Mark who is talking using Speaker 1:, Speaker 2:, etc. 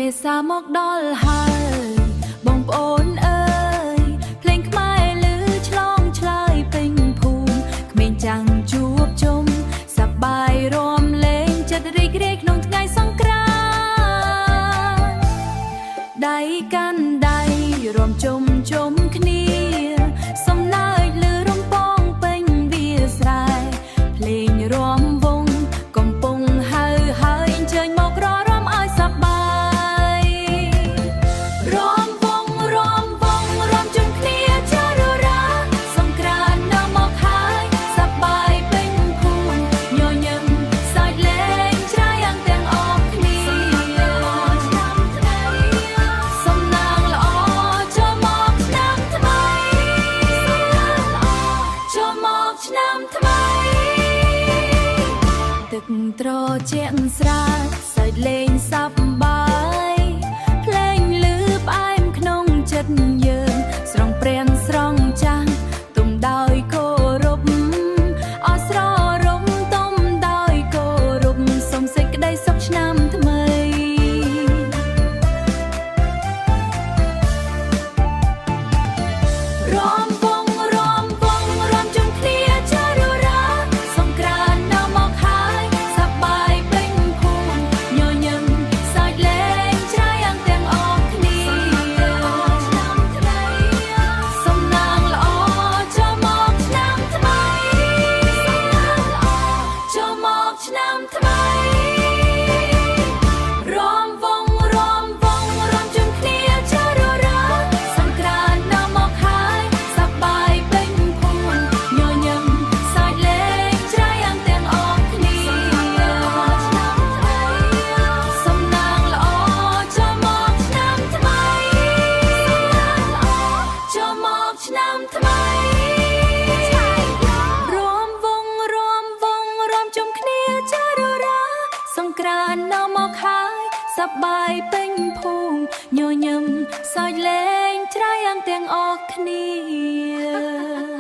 Speaker 1: មេសាមកដល់ហើយបងប្អូនអើយភ្លេងខ្មែរឮឆ្លងឆ្លើយពេញភូមិក្មេងចាំងជួបជុំសប្បាយរំលែងចិត្តរីករាយក្នុងថ្ងៃសង្ក្រាន្តដៃកាន់ដៃរំជុំគ្នាសំណើចឮរំពងពេញវាស្រែភ្លេងរាំវង់កំពុងហៅហើយអញ្ជើញមកររំឲ្យសប្បាយរំវង់រំជុំគ្នាចាររ៉ាសង្ក្រាន្តដល់មកហើយសប្បាយពេញភូមិញញឹមសើចលេងច្រាយយ៉ាងទាំងអស់គ្នាសំណាងល្អចូលមកឆ្នាំថ្មីចូលមកឆ្នាំថ្មីទឹកត្រជាក់ស្រាលសើចលេងសប្បាយភ្លេងឮផ្អែមក្នុងចិត្តយើងស្រង់ព្រានស្រង់ចាំងទុំដោយគោរពអស្ររំទុំដោយគោរពសូមសេចក្តីសុខឆ្នាំថ្មីរំវង់រំជុំគ្នាចាររ៉ាសង្ក្រាន្តដល់មកហើយសប្បាយពេញភូមិញញឹមសើចលេងច្រាយយ៉ាងទាំងអស់គ្នាសំណាងល្អចូលមកឆ្នាំថ្មីចូលមកឆ្នាំថ្មីរំវង់រំជុំគ្នាចាររ៉ាសង្ក្រាន្តដល់មកហើយសប្បាយពេញភូមិញញឹមសើចលេងច្រាយយ៉ាងទាំងអស់គ្នាសំណាងល្អចូលមកឆ្នាំថ្មីចូលមកឆ្នាំថ្មីរំវង់រំជុំគ្នាចាររ៉ាសង្ក្រាន្តដល់មកហើយសប្បាយពេញភូមិញញឹមសើចលេងច្រាយយ៉ាងទាំងអស់គ្នា